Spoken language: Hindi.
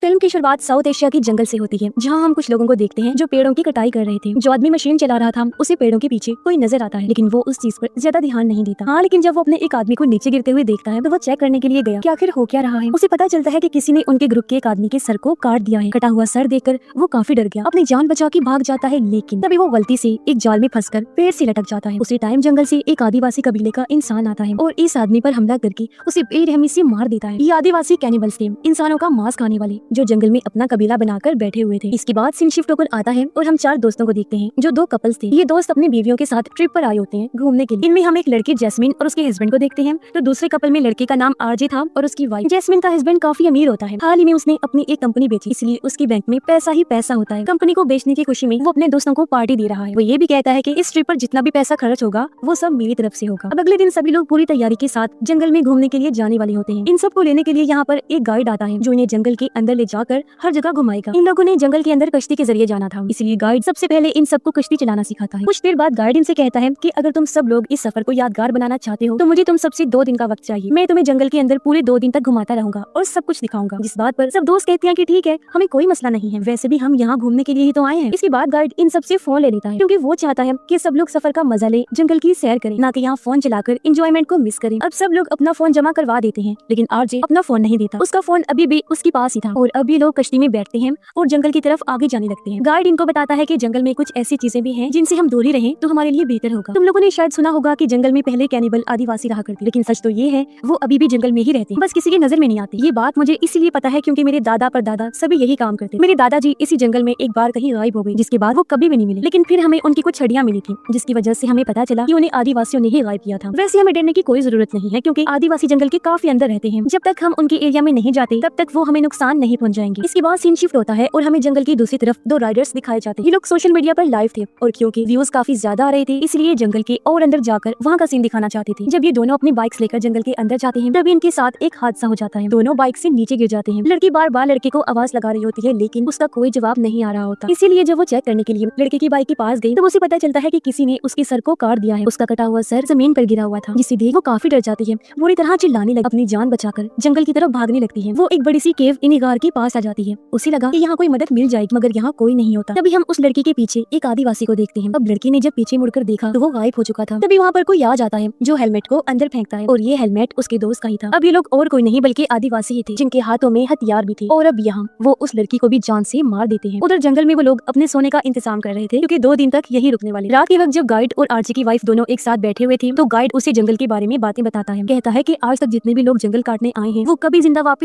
फिल्म की शुरुआत साउथ एशिया की जंगल से होती है, जहां हम कुछ लोगों को देखते हैं जो पेड़ों की कटाई कर रहे थे। जो आदमी मशीन चला रहा था उसे पेड़ों के पीछे कोई नजर आता है, लेकिन वो उस चीज पर ज्यादा ध्यान नहीं देता। हाँ, लेकिन जब वो अपने एक आदमी को नीचे गिरते हुए देखता है तो वो चेक करने के लिए गया कि आखिर हो क्या रहा है। उसे पता चलता है कि किसी ने उनके ग्रुप के एक आदमी के सर को काट दिया है। कटा हुआ सर देखकर वो काफी डर गया, अपनी जान बचा के भाग जाता है, लेकिन तभी वो गलती से एक जाल में फंसकर पेड़ से लटक जाता है। उसी टाइम जंगल से एक आदिवासी कबीले का इंसान आता है और इस आदमी पर हमला करके उसे बेरहमी से मार देता है। ये आदिवासी कैनिबल्स थे, इंसानों का मांस खाने वाले, जो जंगल में अपना कबीला बनाकर बैठे हुए थे। इसके बाद सीन शिफ्ट होकर आता है और हम 4 दोस्तों को देखते हैं जो 2 कपल्स थे। ये दोस्त अपनी बीवियों के साथ ट्रिप पर आए होते हैं घूमने के लिए। इनमें हम एक लड़की जैस्मिन और उसके हस्बैंड को देखते हैं। तो दूसरे कपल में लड़के का नाम आरजे था और उसकी वाइफ। जैस्मिन का हस्बैंड काफी अमीर होता है, हाल ही में उसने अपनी एक कंपनी बेची, इसलिए उसकी बैंक में पैसा ही पैसा होता है। कंपनी को बेचने की खुशी में वो अपने दोस्तों को पार्टी दे रहा है। वो ये भी कहता है कि इस ट्रिप पर जितना भी पैसा खर्च होगा वो सब मेरी तरफ से होगा। अब अगले दिन सभी लोग पूरी तैयारी के साथ जंगल में घूमने के लिए जाने वाले होते हैं। इन सबको लेने के लिए यहाँ पर एक गाइड आता है जो इन्हें जंगल के अंदर ले जाकर हर जगह घुमाएगा। इन लोगों ने जंगल के अंदर कश्ती के जरिए जाना था, इसलिए गाइड सबसे पहले इन सबको कश्ती चलाना सिखाता है। कुछ देर बाद गाइड इनसे कहता है कि अगर तुम सब लोग इस सफर को यादगार बनाना चाहते हो तो मुझे तुम सबसे 2 दिन का वक्त चाहिए। मैं तुम्हें जंगल के अंदर पूरे 2 दिन तक घुमाता रहूंगा और सब कुछ दिखाऊंगा। जिस बात पर सब दोस्त कहते हैं कि ठीक है, हमें कोई मसला नहीं है, वैसे भी हम यहाँ घूमने के लिए ही तो आए हैं। इसके बाद गाइड इन सबसे फोन ले लेता है क्योंकि वो चाहता है कि सब लोग सफर का मजा ले, जंगल की सैर करें, ना कि यहाँ फोन चलाकर एंजॉयमेंट को मिस करें। अब सब लोग अपना फोन जमा करवा देते हैं, लेकिन आरजे अपना फोन नहीं देता। उसका फोन अभी भी उसके पास ही था और अभी लोग कश्ती में बैठते हैं और जंगल की तरफ आगे जाने लगते हैं। गाइड इनको बताता है कि जंगल में कुछ ऐसी चीजें भी हैं जिनसे हम दूर ही रहें तो हमारे लिए बेहतर होगा। तुम लोगों ने शायद सुना होगा कि जंगल में पहले कैनिबल आदिवासी रहा करते, लेकिन सच तो ये है वो अभी भी जंगल में ही रहते हैं, बस किसी की नजर में नहीं आती। ये बात मुझे इसीलिए पता है क्योंकि मेरे दादा परदादा सभी यही काम करते। मेरे दादाजी इसी जंगल में एक बार कहीं गायब हो गए, जिसके बाद वो कभी भी नहीं मिले। लेकिन फिर हमें उनकी कुछ हड्डियां मिली थी, जिसकी वजह से हमें पता चला कि उन्हें आदिवासियों ने ही गायब किया था। वैसे हमें डरने की कोई जरूरत नहीं है क्योंकि आदिवासी जंगल के काफी अंदर रहते हैं। जब तक हम उनके एरिया में नहीं जाते तब तक वो हमें नुकसान नहीं पहुंचाएंगे। इसके बाद सीन शिफ्ट होता है और हमें जंगल की दूसरी तरफ 2 राइडर्स दिखाए जाते हैं। ये लोग सोशल मीडिया पर लाइव थे और क्योंकि व्यूज काफी ज्यादा आ रहे थे इसलिए जंगल के और अंदर जाकर वहाँ का सीन दिखाना चाहते थे। जब ये दोनों अपनी बाइक्स लेकर जंगल के अंदर जाते हैं तभी इनके साथ एक हादसा हो जाता है। दोनों बाइक से नीचे गिर जाते हैं। लड़की बार बार लड़के को आवाज लगा रही होती है लेकिन उसका कोई जवाब नहीं आ रहा होता। इसीलिए जब वो चेक करने के लिए लड़के की बाइक के पास गई तो उसे पता चलता है कि किसी ने उसके सर को काट दिया है। उसका कटा हुआ सर जमीन पर गिरा हुआ था, जिसे देख वो काफी डर जाती है, बुरी तरह चिल्लाने लगी, अपनी जान बचाकर जंगल की तरफ भागने लगती है। वो एक बड़ी सी केव इन गार के पास आ जाती है। उसे लगा कि यहाँ कोई मदद मिल जाएगी, मगर यहाँ कोई नहीं होता। तभी हम उस लड़की के पीछे एक आदिवासी को देखते हैं। अब लड़की ने जब पीछे मुड़कर देखा तो वो गायब हो चुका था। तभी वहाँ पर कोई आ जाता है जो हेलमेट को अंदर फेंकता है और ये हेलमेट उसके दोस्त का ही था। अब ये लोग और कोई नहीं बल्कि आदिवासी ही थे जिनके हाथों में हथियार भी थे और अब यहाँ वो उस लड़की को भी जान से मार देते हैं। उधर जंगल में वो लोग अपने सोने का इंतजाम कर रहे थे क्योंकि 2 दिन तक यही रुकने वाले। रात के वक्त जब गाइड और आरजे की वाइफ दोनों एक साथ बैठे हुए थे तो गाइड उसे जंगल के बारे में बातें बताता है। कहता है कि आज तक जितने भी लोग जंगल काटने आए हैं वो कभी जिंदा वापस